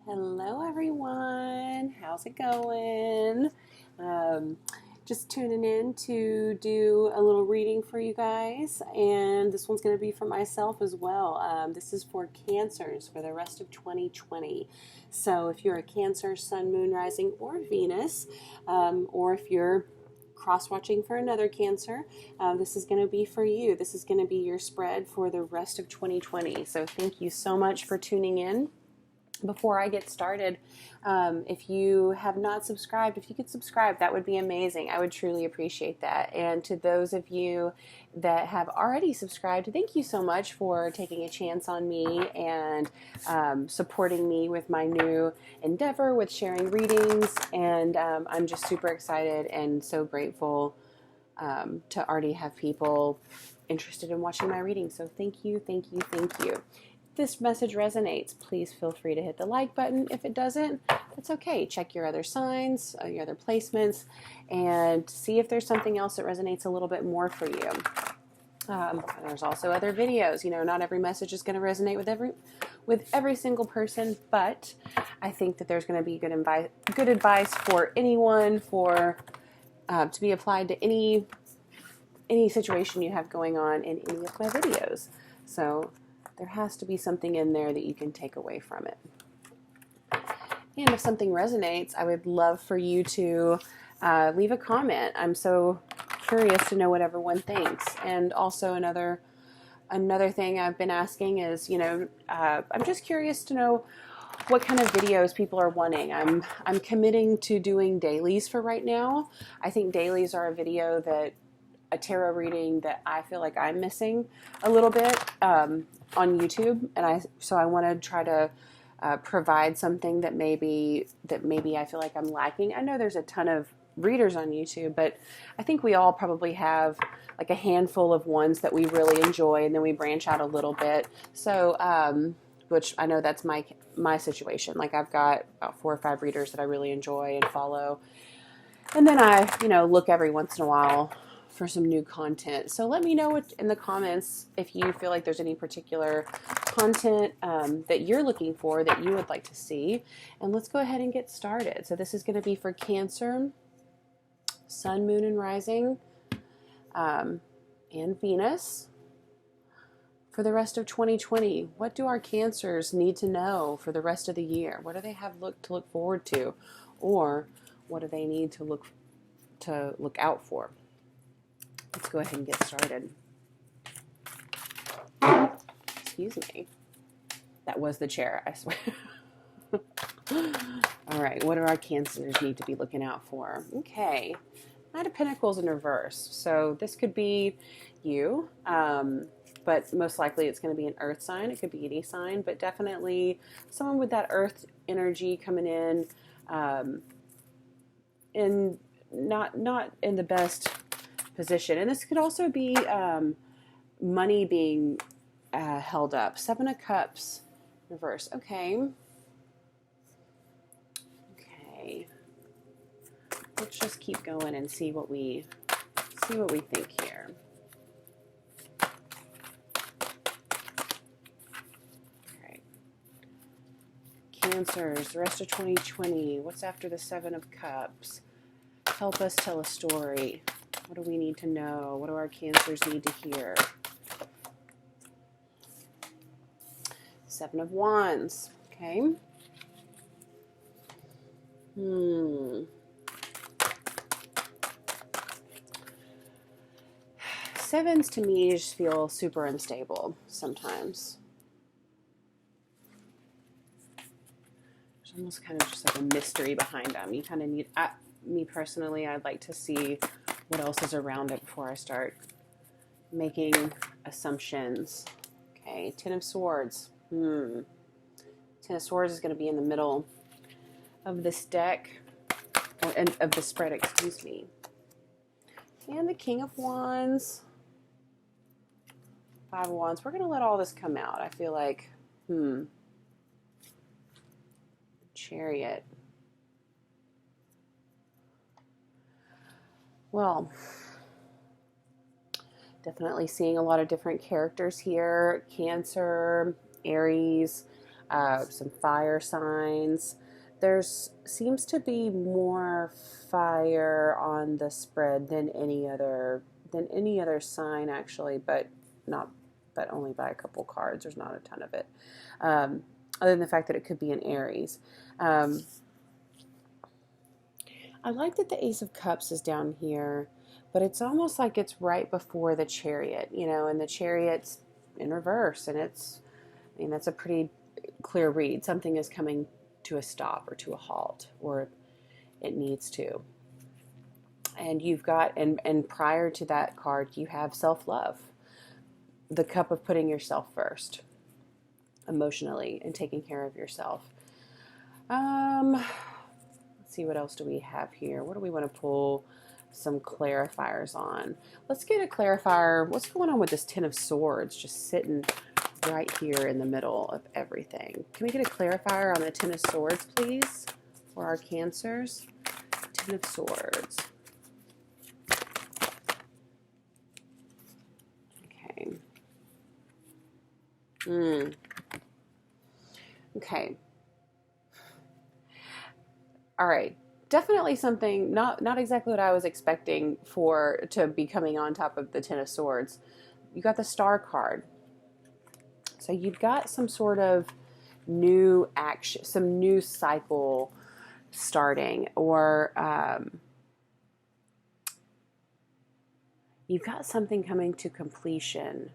Hello, everyone. How's it going? Um, just tuning in to do a little reading for you guys, and this one's going to be for myself as well. This is for Cancers for the rest of 2020. So, if you're a Cancer, Sun, Moon, Rising, or Venus, or if you're cross watching for another Cancer, this is going to be for you. This is going to be your spread for the rest of 2020. So, thank you so much for tuning in. Before I get started, if you have not subscribed, if you could subscribe, that would be amazing. I would truly appreciate that. And to those of you that have already subscribed, thank you so much for taking a chance on me and supporting me with my new endeavor with sharing readings. And I'm just super excited and so grateful to already have people interested in watching my readings. So thank you, thank you, thank you. This message resonates, please feel free to hit the like button. If it doesn't, it's okay. Check your other signs, your other placements, and see if there's something else that resonates a little bit more for you. There's also other videos. You know, not every message is going to resonate with every single person, but I think that there's going to be good advice for anyone to be applied to any situation you have going on in any of my videos. So there has to be something in there that you can take away from it. And if something resonates, I would love for you to leave a comment. I'm so curious to know what everyone thinks. And also another thing I've been asking is, I'm just curious to know what kind of videos people are wanting. I'm committing to doing dailies for right now. I think dailies are a tarot reading that I feel like I'm missing a little bit on YouTube, and I want to try to provide something that maybe I feel like I'm lacking. I know there's a ton of readers on YouTube, but I think we all probably have like a handful of ones that we really enjoy, and then we branch out a little bit. So, which I know that's my situation. Like I've got about 4 or 5 readers that I really enjoy and follow, and then I look every once in a while for some new content. So let me know in the comments if you feel like there's any particular content that you're looking for that you would like to see. And let's go ahead and get started. So this is going to be for Cancer, Sun, Moon, and Rising, and Venus for the rest of 2020. What do our Cancers need to know for the rest of the year? What do they have to look forward to? Or what do they need to look out for? Let's go ahead and get started. Excuse me. That was the chair, I swear. All right, what do our Cancers need to be looking out for? Okay, Knight of Pentacles in reverse. So this could be you, but most likely it's going to be an earth sign. It could be any sign, but definitely someone with that earth energy coming in, and not in the best position. And this could also be money being held up. 7 of Cups reverse. Okay. Let's just keep going and see what we think here. All right. Cancers, the rest of 2020. What's after the 7 of Cups? Help us tell a story. What do we need to know? What do our Cancers need to hear? 7 of Wands. Okay. Sevens to me just feel super unstable sometimes. There's almost kind of just like a mystery behind them. You kind of need, me personally, I'd like to see what else is around it before I start making assumptions. Okay, 10 of Swords. 10 of Swords is going to be in the middle of this deck, or of the spread, excuse me. And the King of Wands. 5 of Wands. We're going to let all this come out. I feel like, Chariot. Well, definitely seeing a lot of different characters here. Cancer, Aries, some fire signs. There's seems to be more fire on the spread than any other sign actually, but not but only by a couple cards. There's not a ton of it, other than the fact that it could be an Aries. I like that the Ace of Cups is down here, but it's almost like it's right before the Chariot, and the Chariot's in reverse, and that's a pretty clear read. Something is coming to a stop or to a halt, or it needs to. And you've got, and prior to that card, you have self-love, the cup of putting yourself first, emotionally, and taking care of yourself. Let's see, what else do we have here? What do we want to pull some clarifiers on? Let's get a clarifier. What's going on with this Ten of Swords just sitting right here in the middle of everything? Can we get a clarifier on the Ten of Swords, please, for our Cancers? Ten of Swords. Okay. Okay. All right. Definitely something not exactly what I was expecting to be coming on top of the Ten of Swords. You got the Star card. So you've got some sort of new action, some new cycle starting, or you've got something coming to completion.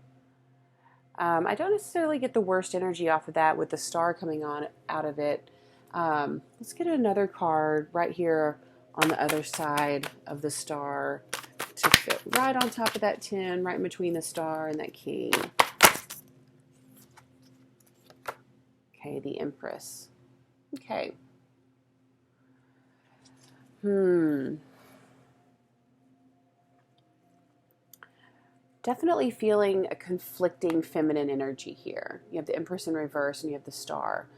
I don't necessarily get the worst energy off of that with the Star coming on out of it. Let's get another card right here on the other side of the Star to fit right on top of that 10, right in between the Star and that King. Okay, the Empress. Okay. Definitely feeling a conflicting feminine energy here. You have the Empress in reverse and you have the Star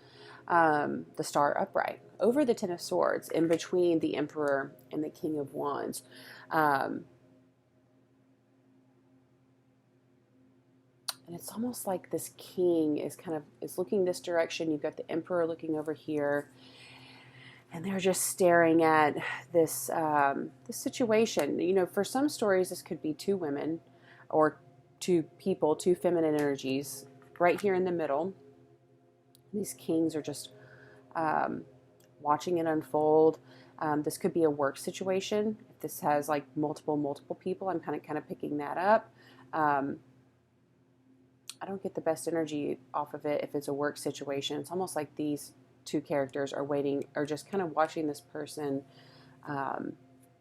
upright over the Ten of Swords, in between the Emperor and the King of Wands. And it's almost like this King is looking this direction. You've got the Emperor looking over here, and they're just staring at this this situation. For some stories, this could be two women or two people, two feminine energies right here in the middle. These kings are just watching it unfold. This could be a work situation. If this has like multiple people, I'm kind of picking that up. I don't get the best energy off of it if it's a work situation. It's almost like these two characters are just kind of watching this person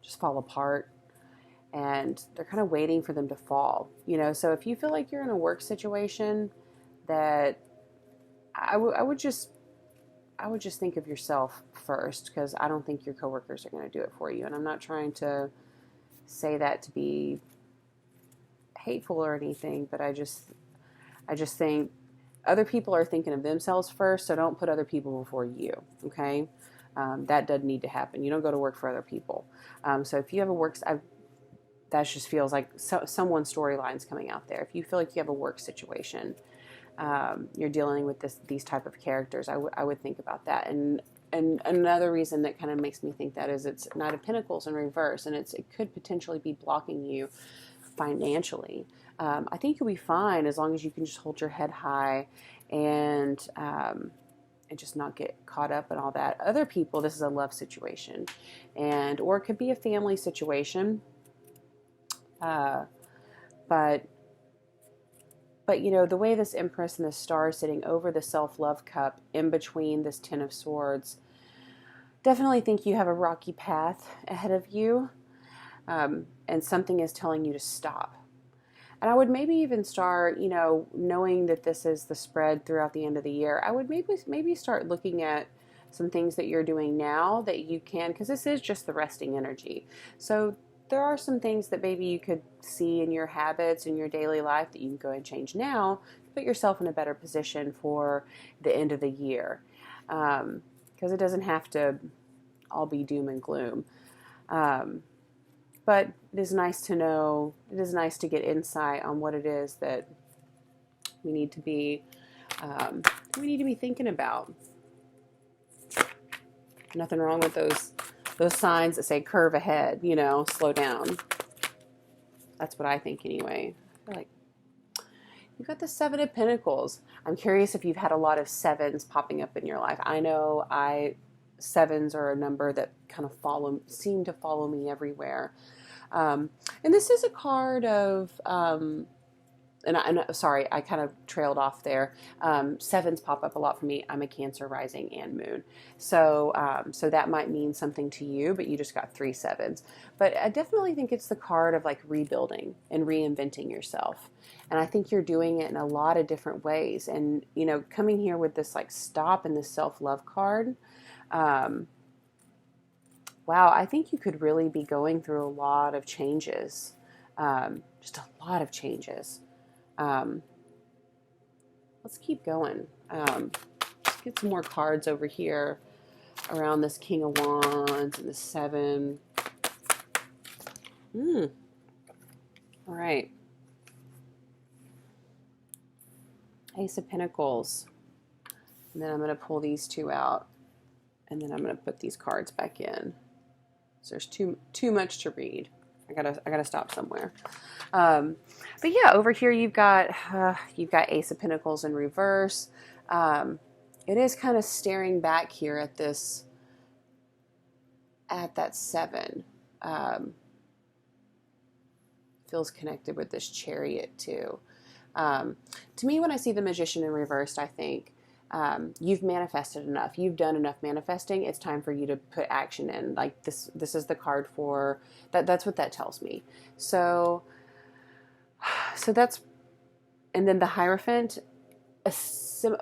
just fall apart, and they're kind of waiting for them to fall. So if you feel like you're in a work situation, that I would just think of yourself first, because I don't think your coworkers are going to do it for you. And I'm not trying to say that to be hateful or anything, but I just think other people are thinking of themselves first, so don't put other people before you, okay? That doesn't need to happen. You don't go to work for other people. So if you have a that just feels like someone's storyline's coming out there. If you feel like you have a work situation, you're dealing with these type of characters, I would think about that. And another reason that kind of makes me think that is it's Knight of Pentacles in reverse, and it could potentially be blocking you financially. I think you'll be fine as long as you can just hold your head high and just not get caught up in all that. Other people, this is a love situation, or it could be a family situation. But the way this Empress and the Star is sitting over the self-love cup in between this Ten of Swords, definitely think you have a rocky path ahead of you, and something is telling you to stop. And I would maybe even start, knowing that this is the spread throughout the end of the year, I would maybe start looking at some things that you're doing now that you can, because this is just the resting energy. So there are some things that maybe you could see in your habits in your daily life that you can go and change now to put yourself in a better position for the end of the year. Because it doesn't have to all be doom and gloom. But it is nice to know, it is nice to get insight on what it is that we need to be we need to be thinking about. Nothing wrong with those signs that say curve ahead, you know, slow down. That's what I think anyway. I feel like you've got the Seven of Pentacles. I'm curious if you've had a lot of sevens popping up in your life. I know sevens are a number that kind of seem to follow me everywhere. And this is a card of, sorry, I kind of trailed off there. Sevens pop up a lot for me. I'm a Cancer rising and moon. So that might mean something to you, but you just got 3 sevens. But I definitely think it's the card of like rebuilding and reinventing yourself. And I think you're doing it in a lot of different ways. And, you know, coming here with this like stop and this self-love card, wow, I think you could really be going through a lot of changes. Just a lot of changes. Let's keep going. Let's get some more cards over here around this King of Wands and the 7. All right. Ace of Pentacles. And then I'm going to pull these 2 out. And then I'm going to put these cards back in. So there's too much to read. I gotta stop somewhere. But yeah, over here you've got Ace of Pentacles in reverse. It is kind of staring back here at that 7. Feels connected with this Chariot too. To me, when I see the Magician in reversed, I think you've manifested enough. You've done enough manifesting. It's time for you to put action in. Like this is the card for that. That's what that tells me. So that's, and then the Hierophant.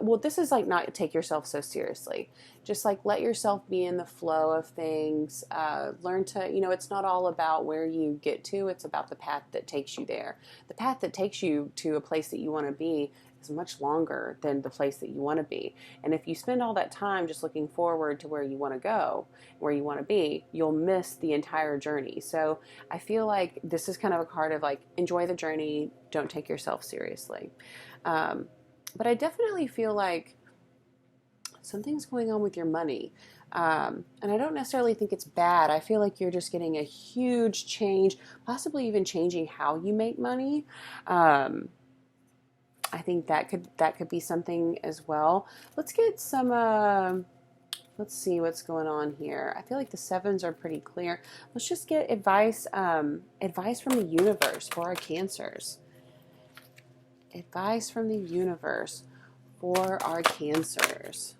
Well, this is like not take yourself so seriously. Just like let yourself be in the flow of things. Learn to, you know, it's not all about where you get to. It's about the path that takes you there. The path that takes you to a place that you want to be is much longer than the place that you want to be. And if you spend all that time just looking forward to where you want to go, where you want to be, you'll miss the entire journey. So I feel like this is kind of a card of like, enjoy the journey. Don't take yourself seriously. But I definitely feel like something's going on with your money. And I don't necessarily think it's bad. I feel like you're just getting a huge change, possibly even changing how you make money. I think that could be something as well. Let's get some, let's see what's going on here. I feel like the 7s are pretty clear. Let's just get advice from the universe for our Cancers. Advice from the universe for our Cancers.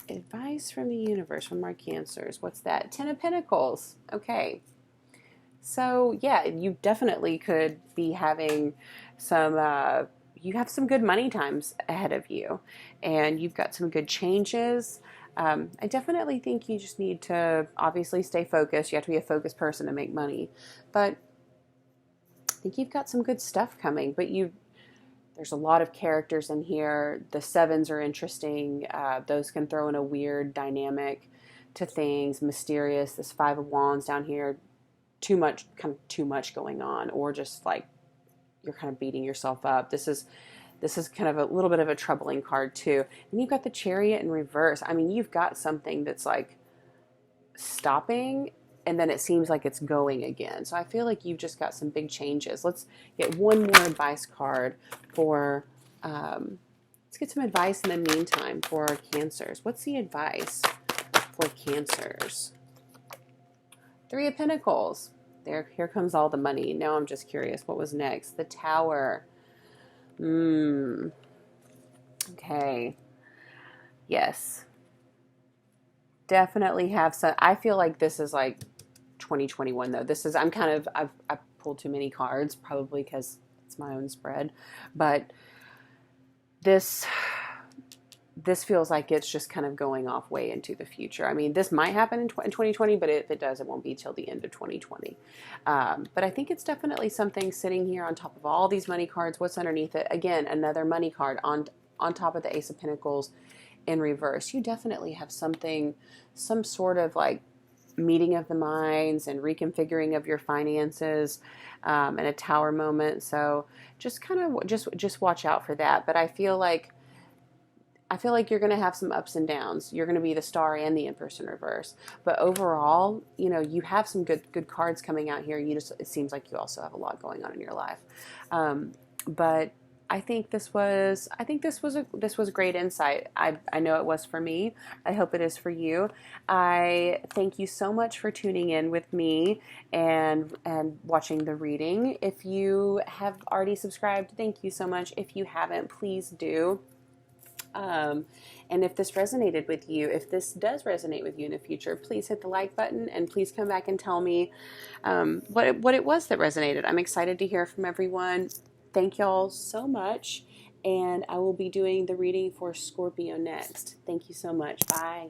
Advice from the universe from our Cancers. What's that? 10 of Pentacles. Okay. So yeah, you definitely could be having some, you have some good money times ahead of you, and you've got some good changes. I definitely think you just need to obviously stay focused. You have to be a focused person to make money, but I think you've got some good stuff coming. But there's a lot of characters in here. The 7s are interesting. Those can throw in a weird dynamic to things, mysterious. This 5 of Wands down here, too much going on, or just like you're kind of beating yourself up. This is kind of a little bit of a troubling card too. And you've got the Chariot in reverse. I mean, you've got something that's like stopping, and then it seems like it's going again. So I feel like you've just got some big changes. Let's get one more advice card for, let's get some advice in the meantime for our Cancers. What's the advice for Cancers? 3 of Pentacles. Here comes all the money. Now I'm just curious, what was next? The Tower. Okay. Yes. Definitely have some. I feel like this is like 2021 though. I've pulled too many cards, probably because it's my own spread, but this feels like it's just kind of going off way into the future. I mean, this might happen in 2020, but if it does, it won't be till the end of 2020. But I think it's definitely something sitting here on top of all these money cards. What's underneath it? Again, another money card on top of the Ace of Pentacles in reverse. You definitely have something, some sort of like meeting of the minds and reconfiguring of your finances, and a tower moment. So just kind of just watch out for that. But I feel like you're going to have some ups and downs. You're going to be the Star and the Empress in reverse. But overall, you have some good cards coming out here. It seems like you also have a lot going on in your life. But I think this was great insight. I know it was for me. I hope it is for you. I thank you so much for tuning in with me and watching the reading. If you have already subscribed, thank you so much. If you haven't, please do. And if this resonated with you, if this does resonate with you in the future, please hit the like button and please come back and tell me what it was that resonated. I'm excited to hear from everyone. Thank y'all so much, and I will be doing the reading for Scorpio next. Thank you so much. Bye.